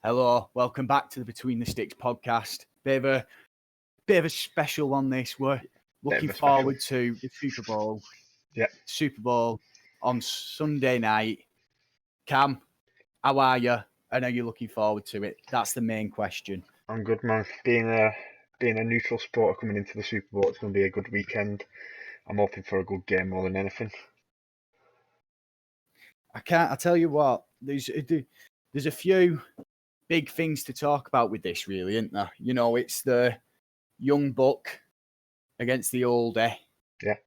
Hello, welcome back to the Between the Sticks podcast. Bit of a special on this. We're looking forward to the Super Bowl. Yeah. Super Bowl on Sunday night. Cam, how are you? And are you looking forward to it? That's the main question. I'm good, man. Being a neutral supporter coming into the Super Bowl, it's going to be a good weekend. I'm hoping for a good game more than anything. I tell you what, there's a few big things to talk about with this, really, isn't there? You know, it's the young buck against the older. Yeah.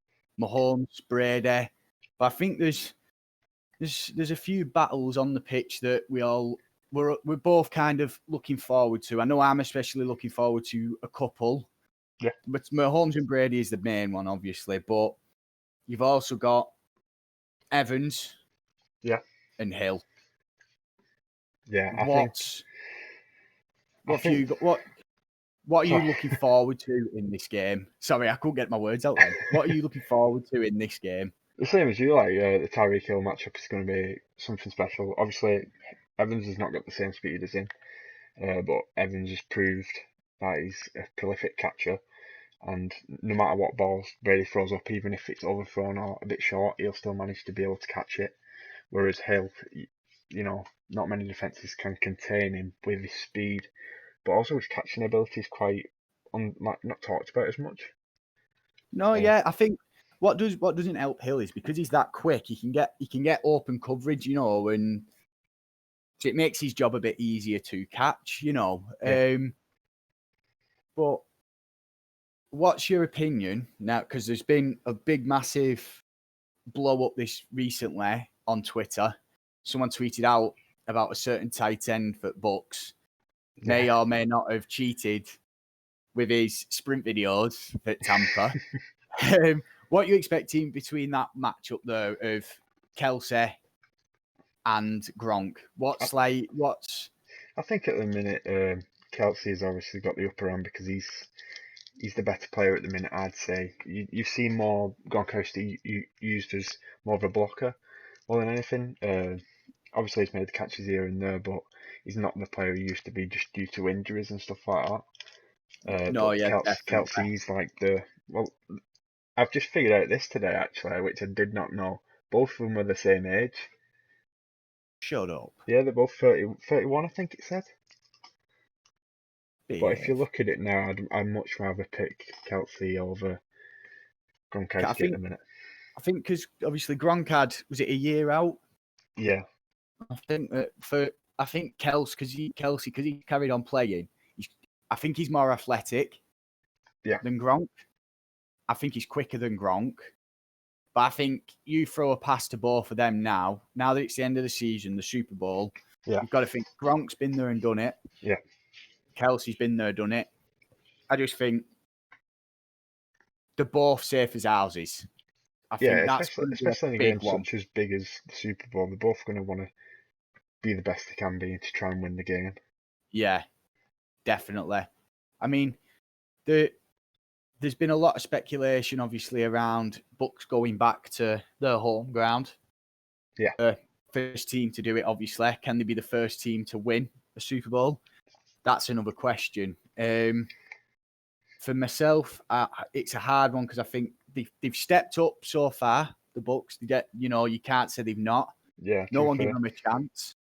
Mahomes, Brady. But I think there's a few battles on the pitch that we're both kind of looking forward to. I know I'm especially looking forward to a couple. Yeah. But Mahomes and Brady is the main one, obviously. But you've also got Evans. Yeah. And Hill. Yeah. What are you looking forward to in this game? Sorry, I couldn't get my words out then. What are you looking forward to in this game? The same as you, the Tyreek Hill matchup is going to be something special. Obviously, Evans has not got the same speed as him, but Evans has proved that he's a prolific catcher. And no matter what balls Brady throws up, even if it's overthrown or a bit short, he'll still manage to be able to catch it. Whereas Hill, not many defences can contain him with his speed, but also his catching ability is quite not talked about as much. No, yeah, I think what doesn't help Hill is because he's that quick, he can get open coverage, and so it makes his job a bit easier to catch, Yeah. But what's your opinion now? Because there's been a big, massive blow up this recently on Twitter. Someone tweeted out about a certain tight end for Bucks may or may not have cheated with his sprint videos at Tampa. What are you expecting between that matchup though of Kelsey and Gronk? I think at the minute Kelsey's obviously got the upper hand because he's the better player at the minute. I'd say you've seen more Gronkowski used as more of a blocker more than anything. Obviously he's made the catches here and there, but he's not the player he used to be just due to injuries and stuff like that. Kelsey's like I've just figured out this today actually, which I did not know. Both of them are the same age. Shut up. Yeah, they're both 31, I think it said. Behave. But if you look at it now, I'd much rather pick Kelsey over Gronkowski at the minute. I think because obviously Gronk was it a year out? Yeah. I think Kelsey, because he carried on playing, I think he's more athletic than Gronk. I think he's quicker than Gronk. But I think you throw a pass to both of them now that it's the end of the season, the Super Bowl, you've got to think Gronk's been there and done it. Yeah. Kelsey's been there, done it. I just think they're both safe as houses. I think that's especially in a game such as big as the Super Bowl, they're both going to want to be the best they can be to try and win the game. Yeah, definitely. I mean, there's been a lot of speculation, obviously, around Bucks going back to their home ground. Yeah. First team to do it, obviously. Can they be the first team to win a Super Bowl? That's another question. For myself, it's a hard one because I think they've stepped up so far, the Bucks. You can't say they've not. Yeah. No one gave them a chance.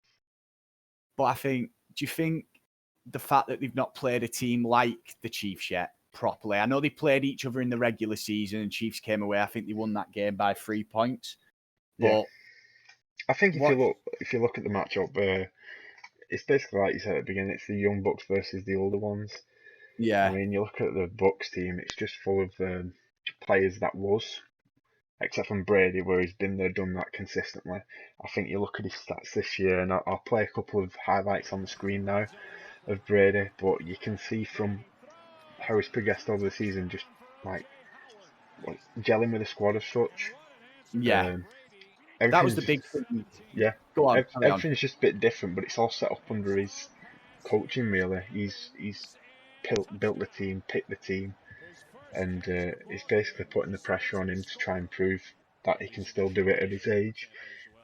But I think, do you think the fact that they've not played a team like the Chiefs yet properly? I know they played each other in the regular season and Chiefs came away. I think they won that game by 3 points. But I think if you look at the matchup, it's basically like you said at the beginning. It's the young Bucks versus the older ones. Yeah. I mean, you look at the Bucks team; it's just full of players that except from Brady, where he's been there, done that consistently. I think you look at his stats this year, and I'll play a couple of highlights on the screen now of Brady, but you can see from how he's progressed over the season, just like gelling with the squad as such. Yeah. That was the big thing. Yeah. Go on. Everything's just a bit different, but it's all set up under his coaching, really. He's built the team, picked the team, and he's basically putting the pressure on him to try and prove that he can still do it at his age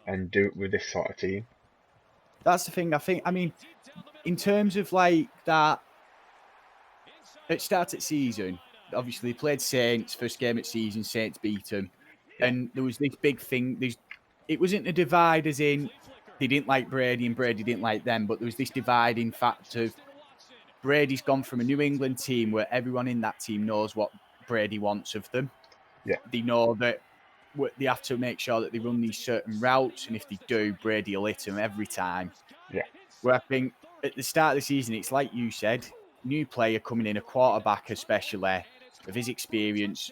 and do it with this sort of team. That's the thing. I mean, in terms of like that, it started season. Obviously, they played Saints first game at season. Saints beat them, Yeah, and there was this big thing. It wasn't a divide as in they didn't like Brady and Brady didn't like them, but there was this dividing fact of Brady's gone from a New England team where everyone in that team knows what Brady wants of them. yeah, They know that they have to make sure that they run these certain routes, and if they do, Brady will hit them every time. yeah, Where I think at the start of the season, it's like you said, new player coming in, a quarterback especially, of his experience,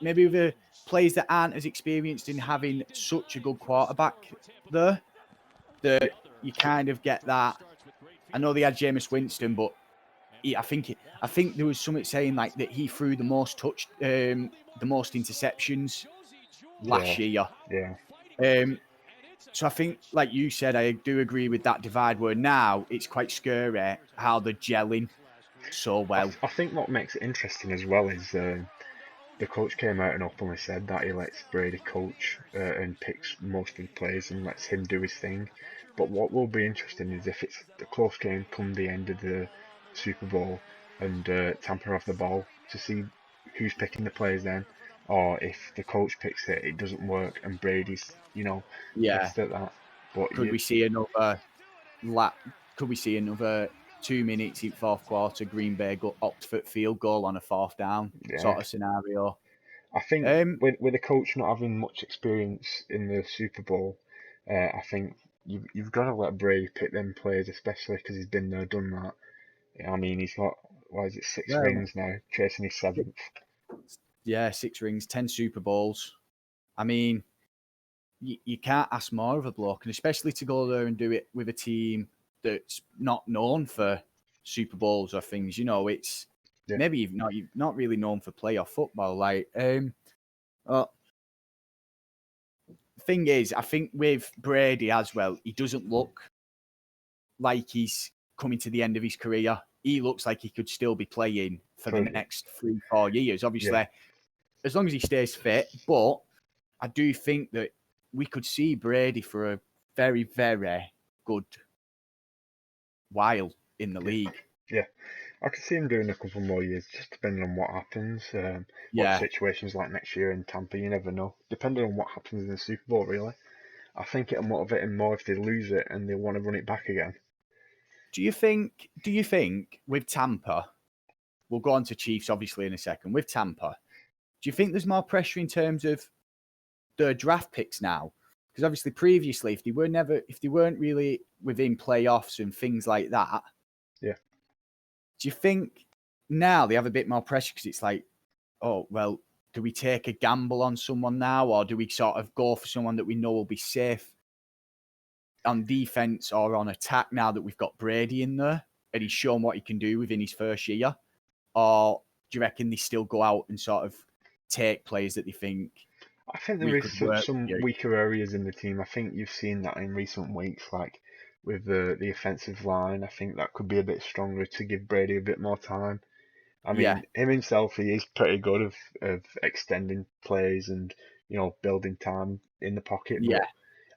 maybe with the players that aren't as experienced in having such a good quarterback there, yeah. that you kind of get that. I know they had Jameis Winston, but I think there was something saying like that he threw the most interceptions Yeah, last year. yeah. Um, so I think, like you said, I do agree with that divide. Where now it's quite scary how they're gelling so well. I think what makes it interesting as well is the coach came out and openly said that he lets Brady coach and picks most of the players and lets him do his thing. But what will be interesting is if it's the close game come the end of the Super Bowl and Tampa off the ball to see who's picking the players then, or if the coach picks it, it doesn't work and Brady's Yeah, best at that. But could we see another? Could we see another 2 minutes in fourth quarter? Green Bay opt for field goal on a fourth down yeah, sort of scenario. I think Um, with a coach not having much experience in the Super Bowl, I think you've got to let Brady pick them players, especially because he's been there, done that. I mean, he's got what is it, six well, rings now, chasing his seventh. yeah, 6 rings, 10 Super Bowls. I mean, you can't ask more of a bloke, and especially to go there and do it with a team that's not known for Super Bowls or things. You know, it's Yeah, maybe you're not really known for playoff football. Like, uh, thing is, I think with Brady as well, he doesn't look like he's coming to the end of his career. He looks like he could still be playing for the for next 3-4 years. yeah, Obviously, as long as he stays fit. But I do think that we could see Brady for a very, very good while in the yeah, league. yeah. I could see him doing a couple more years, just depending on what happens, what the Yeah. situation's like next year in Tampa. You never know, depending on what happens in the Super Bowl. Really, I think it'll motivate him more if they lose it and they want to run it back again. Do you think with Tampa, we'll go on to Chiefs obviously in a second. With Tampa, do you think there's more pressure in terms of the draft picks now? Because obviously previously, if they weren't really within playoffs and things like that, Yeah. do you think now they have a bit more pressure because it's like, oh well, do we take a gamble on someone now, or do we sort of go for someone that we know will be safe on defense or on attack now that we've got Brady in there and he's shown what he can do within his first year? Or do you reckon they still go out and sort of take players that they think I think there we is could work with some you? weaker areas in the team. I think you've seen that in recent weeks, like with the offensive line. I think that could be a bit stronger to give Brady a bit more time. I Yeah, mean, him himself, he is pretty good of extending plays and building time in the pocket. But yeah,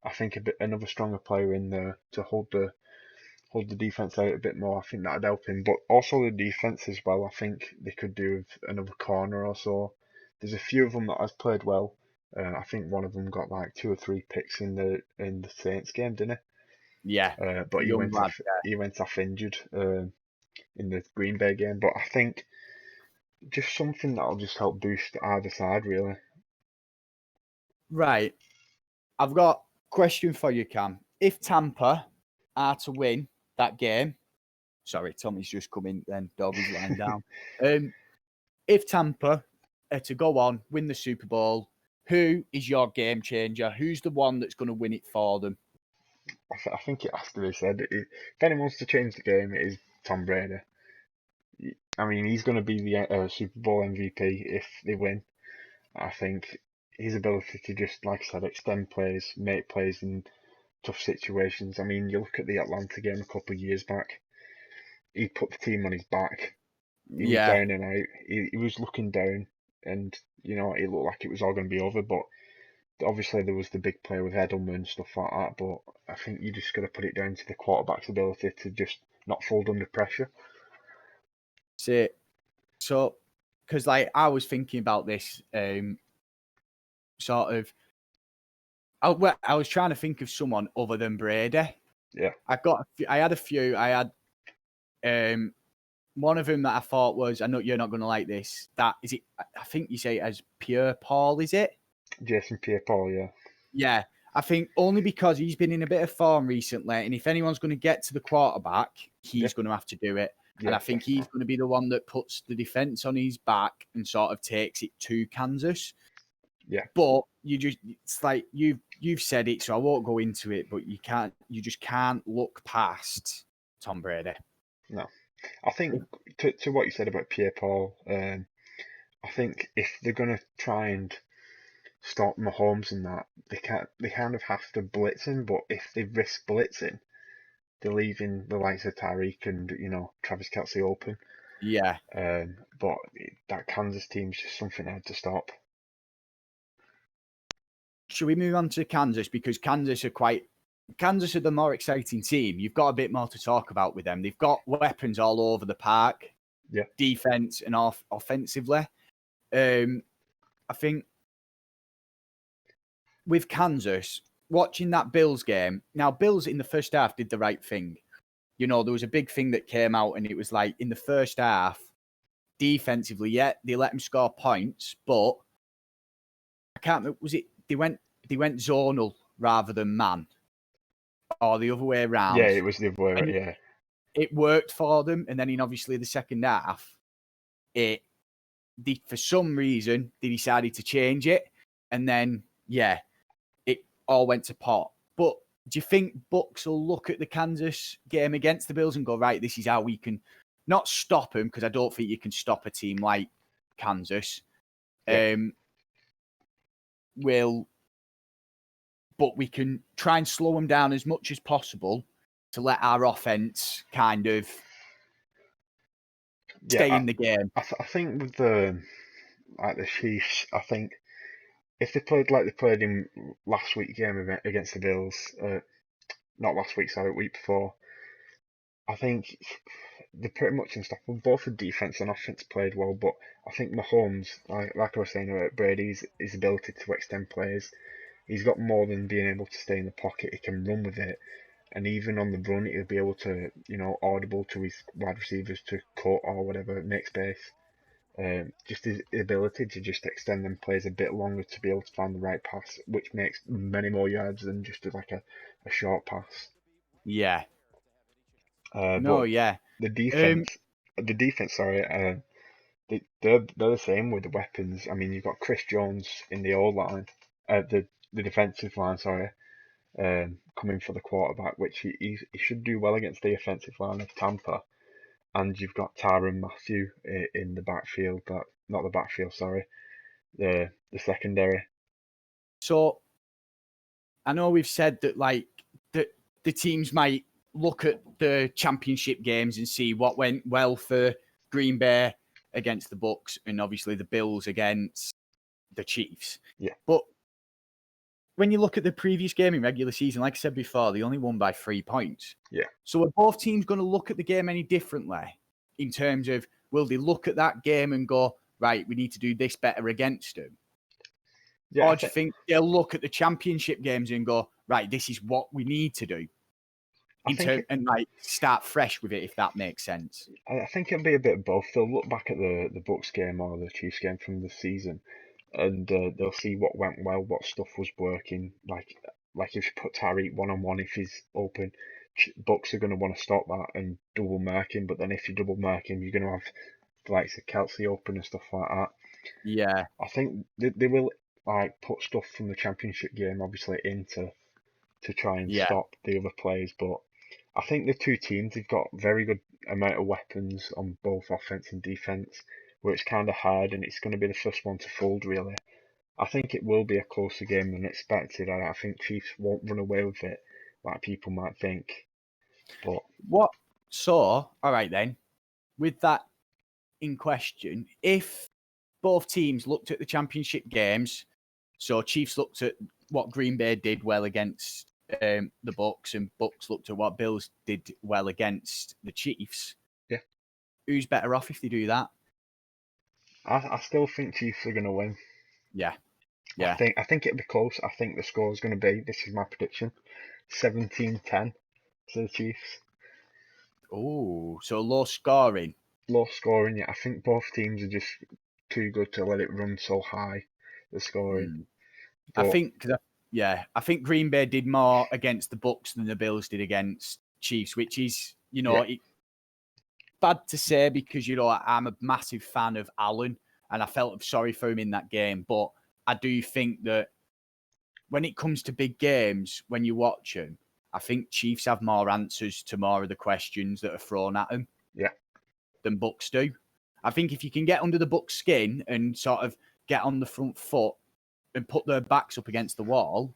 I think another stronger player in there to hold the defense out a bit more. I think that'd help him. But also the defense as well. I think they could do with another corner or so. There's a few of them that has played well. I think one of them got like 2 or 3 picks in the Saints game, didn't yeah. he? But Young lad. he went off injured in the Green Bay game. But I think just something that'll just help boost either side, really. Right. I've got a question for you, Cam. If Tampa are to win that game, sorry, Tommy's just come in, then Dobby's lying down. If Tampa are to go on, win the Super Bowl, who is your game changer? Who's the one that's going to win it for them? I think it has to be said. If anyone wants to change the game, it is Tom Brady. I mean, he's going to be the Super Bowl MVP if they win. I think his ability to just, like I said, extend plays, make plays in tough situations. I mean, you look at the Atlanta game a couple of years back. He put the team on his back. He was Yeah, down and out. He was looking down, and it looked like it was all going to be over. But obviously there was the big play with Edelman and stuff like that, but I think you just got to put it down to the quarterback's ability to just not fold under pressure. So, because like I was thinking about this, sort of, I was trying to think of someone other than Brady. Yeah. I had a few. I had one of them that I thought was, I know you're not going to like this. That is it. I think you say it as Pierre Paul, is it? Jason Pierre-Paul, yeah. Yeah. I think only because he's been in a bit of form recently, and if anyone's going to get to the quarterback, he's going to have to do it. And I think he's going to be the one that puts the defense on his back and sort of takes it to Kansas. Yeah. But it's like you've said it, so I won't go into it, but you just can't look past Tom Brady. No. I think to what you said about Pierre-Paul, I think if they're going to try and stop Mahomes and that, they kind of have to blitz him, but if they risk blitzing, they're leaving the likes of Tyreek and, Travis Kelce open. Yeah. But that Kansas team's just something they had to stop. Should we move on to Kansas? Because Kansas are the more exciting team. You've got a bit more to talk about with them. They've got weapons all over the park. Yeah. Defense and offensively. I think with Kansas, watching that Bills game, now Bills in the first half did the right thing. There was a big thing that came out, and it was like in the first half, defensively, they let him score points, but I can't remember, was it they went zonal rather than man, or the other way around? Yeah, it was the other way around, yeah. It worked for them, and then in obviously the second half, for some reason they decided to change it, and then it all went to pot. But do you think Bucks will look at the Kansas game against the Bills and go, right, this is how we can not stop them, because I don't think you can stop a team like Kansas. Yeah. But we can try and slow them down as much as possible to let our offense kind of stay in the game. I think with the Chiefs, I think if they played like they played in last week's game against the Bills, not last week, sorry, week before, I think they're pretty much unstoppable. Both the defense and offense played well, but I think Mahomes, like I was saying about Brady's his ability to extend plays, he's got more than being able to stay in the pocket. He can run with it, and even on the run, he'll be able to, audible to his wide receivers to cut or whatever, make space. Just his ability to just extend them plays a bit longer to be able to find the right pass, which makes many more yards than just like a short pass. Yeah. The defense, sorry, they're the same with the weapons. I mean, you've got Chris Jones in the O line, the defensive line, sorry, coming for the quarterback, which he should do well against the offensive line of Tampa. And you've got Tyrann Mathieu in the backfield, not the backfield, sorry, the secondary. So I know we've said that the teams might look at the championship games and see what went well for Green Bay against the Bucks, and obviously the Bills against the Chiefs. Yeah. But when you look at the previous game in regular season, like I said before, they only won by 3 points. Yeah. So are both teams going to look at the game any differently in terms of, will they look at that game and go, right, we need to do this better against them? Yeah, or do you think they'll look at the championship games and go, right, this is what we need to do? And start fresh with it, if that makes sense. I think it'll be a bit of both. They'll look back at the Bucks game or the Chiefs game from the season, and they'll see what went well, what stuff was working. Like if you put Tyreek 1-on-1, if he's open, Bucks are going to want to stop that and double mark him. But then if you double mark him, you're going to have the likes of Kelce open and stuff like that. Yeah. I think they will put stuff from the championship game obviously into to try and stop the other players, but I think the two teams have got very good amount of weapons on both offense and defense, where it's kind of hard and it's going to be the first one to fold really. I think it will be a closer game than expected. I think Chiefs won't run away with it like people might think. But all right then, with that in question, if both teams looked at the championship games So Chiefs looked at what Green Bay did well against the Bucs, and Bucs looked at what Bills did well against the Chiefs. Yeah. Who's better off if they do that? I still think Chiefs are going to win. Yeah. I think it'll be close. I think the score is going to be, this is my prediction, 17-10 to the Chiefs. Oh, so low scoring. Low scoring, yeah. I think both teams are just too good to let it run so high, the scoring. I But think Green Bay did more against the Bucs than the Bills did against Chiefs, which is, bad to say because, I'm a massive fan of Allen and I felt sorry for him in that game. But I do think that when it comes to big games, when you watch them, I think Chiefs have more answers to more of the questions that are thrown at them than Bucs do. I think if you can get under the Bucs' skin and sort of get on the front foot and put their backs up against the wall,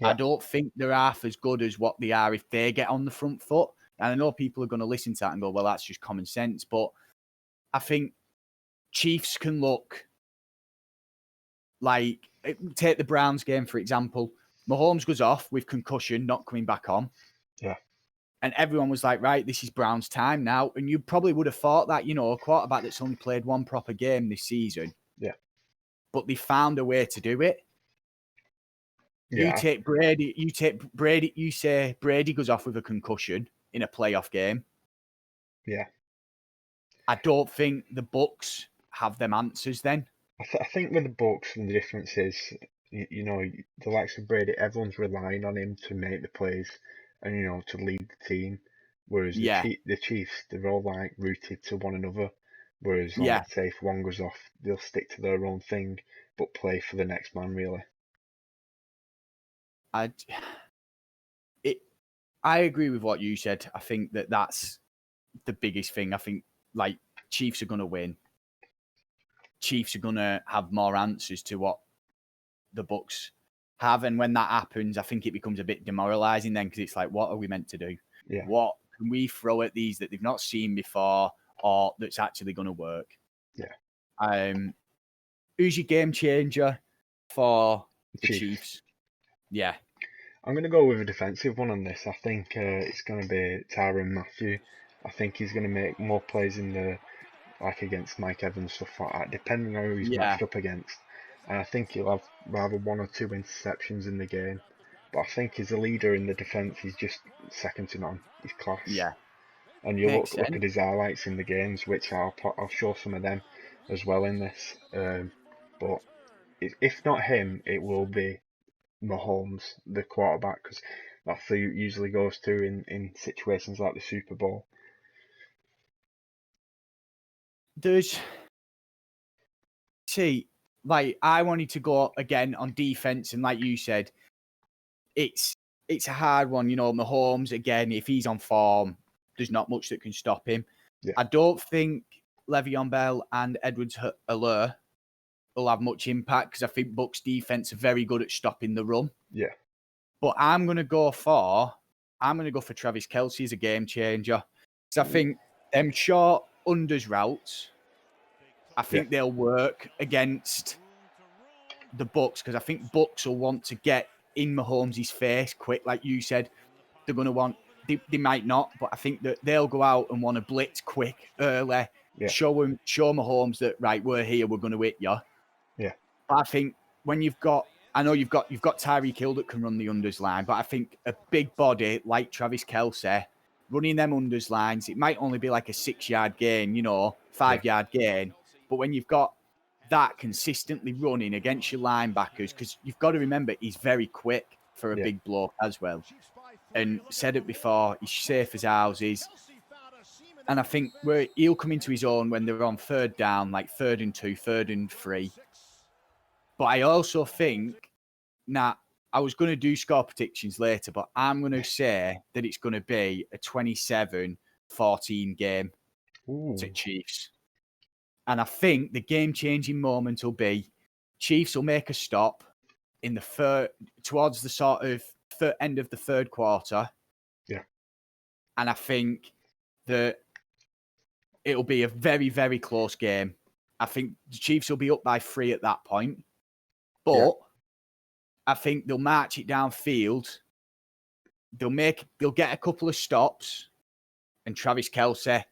I don't think they're half as good as what they are if they get on the front foot. And I know people are going to listen to that and go, well, that's just common sense. But I think Chiefs can look like, take the Browns game, for example. Mahomes goes off with concussion, not coming back on. Yeah. And everyone was like, right, this is Brown's time now. And you probably would have thought that, a quarterback that's only played one proper game this season. Yeah. But they found a way to do it. Yeah. You take Brady, you say Brady goes off with a concussion in a playoff game. Yeah. I don't think the Bucs have them answers then. I think with the Bucs, the difference is, the likes of Brady, everyone's relying on him to make the plays and, to lead the team. Whereas the Chiefs, they're all like rooted to one another. Whereas, like, say, if one goes off, they'll stick to their own thing, but play for the next man, really. I agree with what you said. I think that's the biggest thing. I think, like, Chiefs are going to win. Chiefs are going to have more answers to what the Bucs have. And when that happens, I think it becomes a bit demoralising then because it's like, what are we meant to do? Yeah. What can we throw at these that they've not seen before or that's actually going to work? Yeah. Who's your game changer for the Chiefs? Yeah. I'm going to go with a defensive one on this. I think it's going to be Tyrann Mathieu. I think he's going to make more plays like against Mike Evans, stuff like that, depending on who he's matched up against. And I think he'll have rather one or two interceptions in the game. But I think as a leader in the defence, he's just second to none. He's class. Yeah. And you look at his highlights in the games, which I'll show some of them as well in this. But if not him, it will be Mahomes, the quarterback, because that's who it usually goes to in situations like the Super Bowl. I wanted to go again on defense, and like you said, it's a hard one. Mahomes, again, if he's on form, there's not much that can stop him. Yeah. I don't think Le'Veon Bell and Edwards-Helaire will have much impact because I think Bucs defense are very good at stopping the run. Yeah. But I'm going to go for Travis Kelce as a game changer because I think them short unders routes, I think they'll work against the Bucs because I think Bucs will want to get in Mahomes' face quick, like you said. They're going to want. They might not, but I think that they'll go out and want to blitz quick, early. Yeah. Show Mahomes that, right, we're here, we're going to hit you. Yeah. But I think when you've got Tyreek Hill that can run the unders line, but I think a big body like Travis Kelce running them unders lines, it might only be like a 6-yard gain, 5-yard gain. But when you've got that consistently running against your linebackers, because you've got to remember he's very quick for a big bloke as well. And said it before, he's safe as houses. And I think he'll come into his own when they're on third down, like 3rd and 2, 3rd and 3. But I also think, I was going to do score predictions later, but I'm going to say that it's going to be a 27-14 game to Chiefs. And I think the game-changing moment will be Chiefs will make a stop in towards the sort of end of the third quarter. Yeah. And I think that it'll be a very, very close game. I think the Chiefs will be up by 3 at that point. But I think they'll march it downfield. They'll get a couple of stops, and Travis Kelce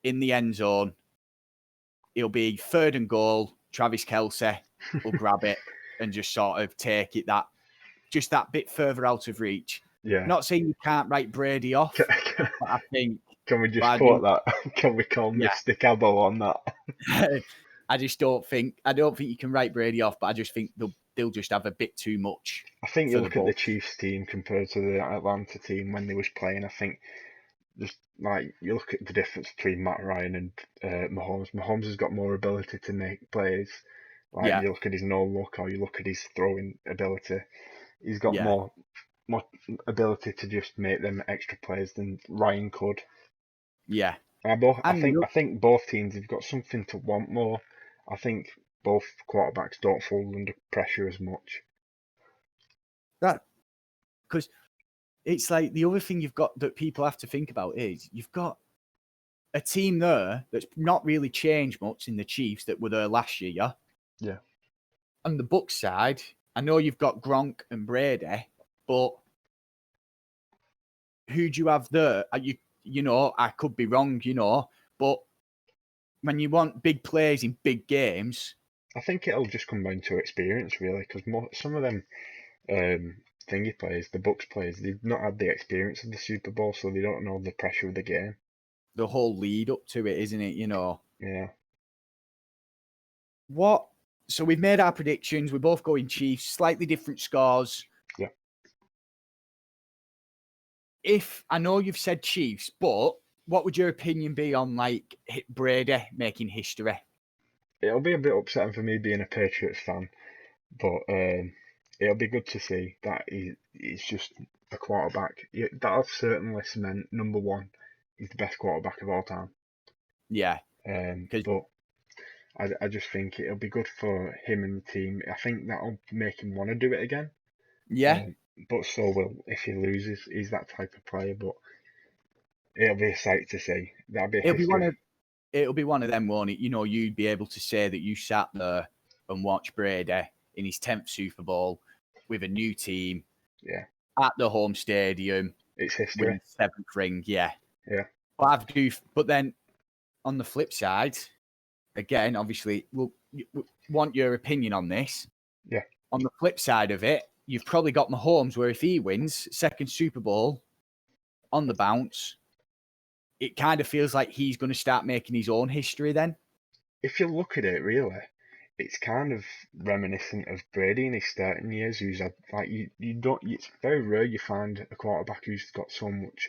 in the end zone. It'll be 3rd and goal. Travis Kelce will grab it and just sort of take it that bit further out of reach. Yeah. Not saying you can't write Brady off, but I think. Can we just quote that? Can we call Mystic Elbow on that? I just don't think you can write Brady off, but I just think they'll just have a bit too much. I think you look at the Chiefs team compared to the Atlanta team when they was playing. I think just like you look at the difference between Matt Ryan and Mahomes. Mahomes has got more ability to make plays. Like you look at his no look or you look at his throwing ability. He's got more ability to just make them extra plays than Ryan could. Yeah. I think both teams have got something to want more. I think both quarterbacks don't fall under pressure as much. That because it's like the other thing you've got that people have to think about is you've got a team there that's not really changed much in the Chiefs that were there last year. Yeah. On the Bucs side, I know you've got Gronk and Brady, but who do you have there? You know, I could be wrong, but when you want big plays in big games, I think it'll just come down to experience, really, because some of them thingy players, the Bucs players, they've not had the experience of the Super Bowl, so they don't know the pressure of the game. The whole lead up to it, isn't it? Yeah. So we've made our predictions. We're both going Chiefs, slightly different scores. Yeah. I know you've said Chiefs, but what would your opinion be on like Brady making history? It'll be a bit upsetting for me being a Patriots fan, but it'll be good to see that he's just a quarterback. That'll certainly cement number one. He's the best quarterback of all time. Yeah. But I just think it'll be good for him and the team. I think that'll make him want to do it again. Yeah. But so will if he loses. He's that type of player. But it'll be a sight to see. That'll be It'll be one of them, won't it? You'd be able to say that you sat there and watched Brady in his 10th Super Bowl with a new team. Yeah. At the home stadium. It's history. Win 7th ring, yeah. Yeah. But then on the flip side, again, obviously, we'll want your opinion on this. Yeah. On the flip side of it, you've probably got Mahomes, where if he wins 2nd Super Bowl on the bounce, it kind of feels like he's going to start making his own history then. If you look at it, really, it's kind of reminiscent of Brady in his starting years, who's had, like, it's very rare you find a quarterback who's got so much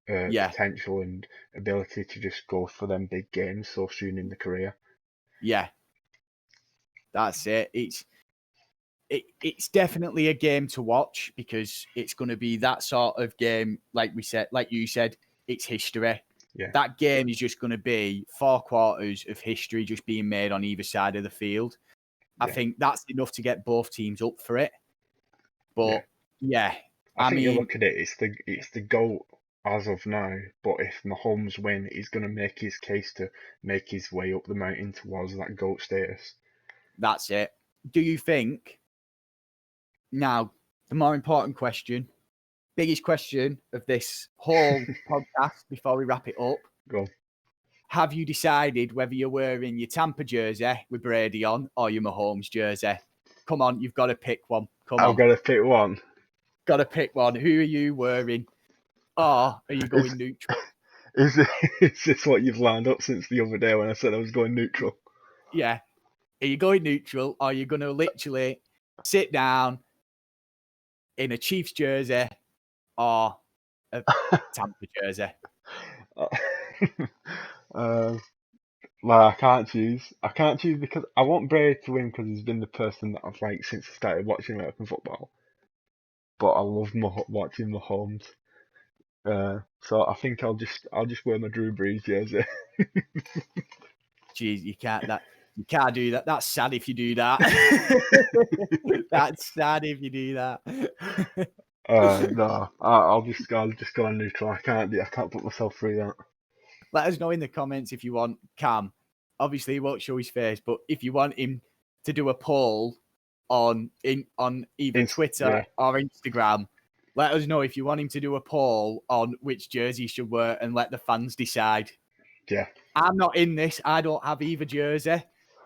potential and ability to just go for them big games so soon in the career. Yeah. That's it. It's definitely a game to watch because it's going to be that sort of game, like you said, it's history. Yeah. That game is just going to be 4 quarters of history just being made on either side of the field. Yeah. I think that's enough to get both teams up for it. But I think you look at it, it's the GOAT as of now. But if Mahomes win, he's going to make his case to make his way up the mountain towards that GOAT status. That's it. Do you think? Now, the more important question, biggest question of this whole podcast before we wrap it up. Go. Have you decided whether you're wearing your Tampa jersey with Brady on or your Mahomes jersey? Come on, you've got to pick one. I've got to pick one. Got to pick one. Who are you wearing? Or are you going neutral? Is this what you've lined up since the other day when I said I was going neutral? Yeah. Are you going neutral or are you going to literally sit down in a Chiefs jersey or a Tampa jersey? I can't choose. I can't choose because I want Brady to win because he's been the person that I've liked since I started watching American football. But I love watching Mahomes. So I think I'll just wear my Drew Brees jersey. Jeez, you can't do that. That's sad if you do that. That's sad if you do that. No, I'll just go on neutral. I can't put myself through that. Let us know in the comments if you want Cam. Obviously, he won't show his face, but if you want him to do a poll on either Twitter or Instagram. Let us know if you want him to do a poll on which jersey he should wear and let the fans decide. Yeah. I'm not in this. I don't have either jersey,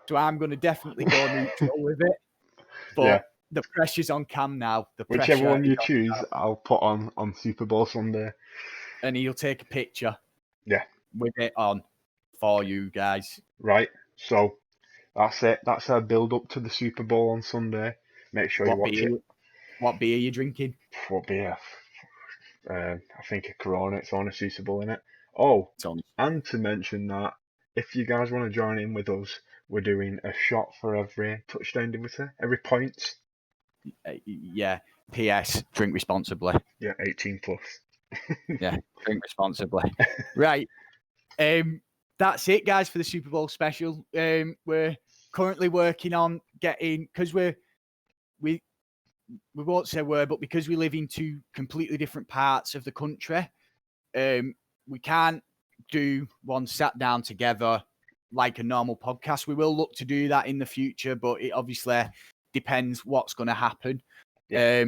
so I'm going to definitely go neutral with it. But the pressure's on Cam now. Whichever one you choose, I'll put on Super Bowl Sunday. And he'll take a picture. Yeah. With it on for you guys. Right. So that's it. That's our build up to the Super Bowl on Sunday. Make sure you watch it. What beer are you drinking? What beer? I think a Corona. It's on a Super Bowl in it. Oh, and to mention that if you guys want to join in with us, we're doing a shot for every touchdown, did we say? Every point. Yeah. P.S. Drink responsibly. Yeah, 18 plus. Yeah, drink responsibly. Right. That's it, guys, for the Super Bowl special. We're currently working on getting, because we won't say where, but because we live in two completely different parts of the country, we can't do one sat down together like a normal podcast. We will look to do that in the future, but it obviously depends what's going to happen. Yeah.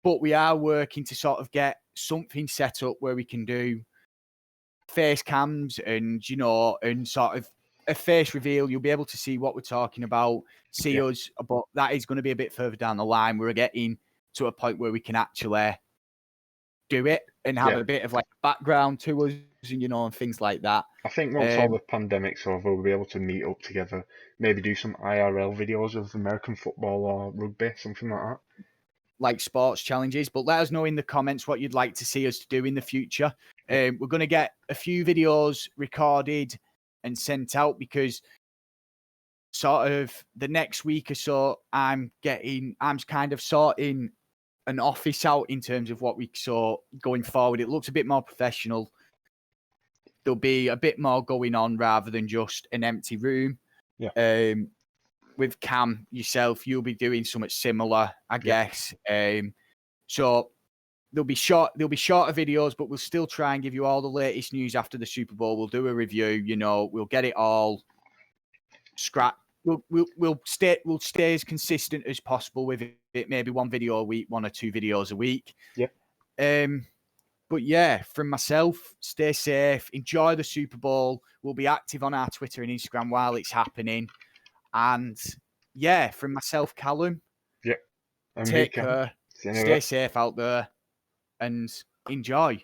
But we are working to sort of get something set up where we can do face cams and, and sort of a face reveal. You'll be able to see what we're talking about, see us, but that is going to be a bit further down the line. We're getting to a point where we can actually do it and have a bit of like background to us, and, and things like that. I think once all the pandemic's over, we'll be able to meet up together, maybe do some IRL videos of American football or rugby, something like that. Like sports challenges, but let us know in the comments what you'd like to see us do in the future. We're going to get a few videos recorded and sent out because sort of the next week or so, I'm kind of sorting an office out in terms of what we saw going forward. It looks a bit more professional. There'll be a bit more going on rather than just an empty room. Yeah. With Cam, yourself, you'll be doing something similar, I guess. So there'll be shorter videos, but we'll still try and give you all the latest news after the Super Bowl. We'll do a review, we'll get it all scrapped. We'll stay as consistent as possible with it. Maybe one video a week, 1 or 2 videos a week. Yeah. But yeah, from myself, stay safe, enjoy the Super Bowl. We'll be active on our Twitter and Instagram while it's happening. And yeah, from myself, Callum. Yeah. And take care. Stay safe out there and enjoy.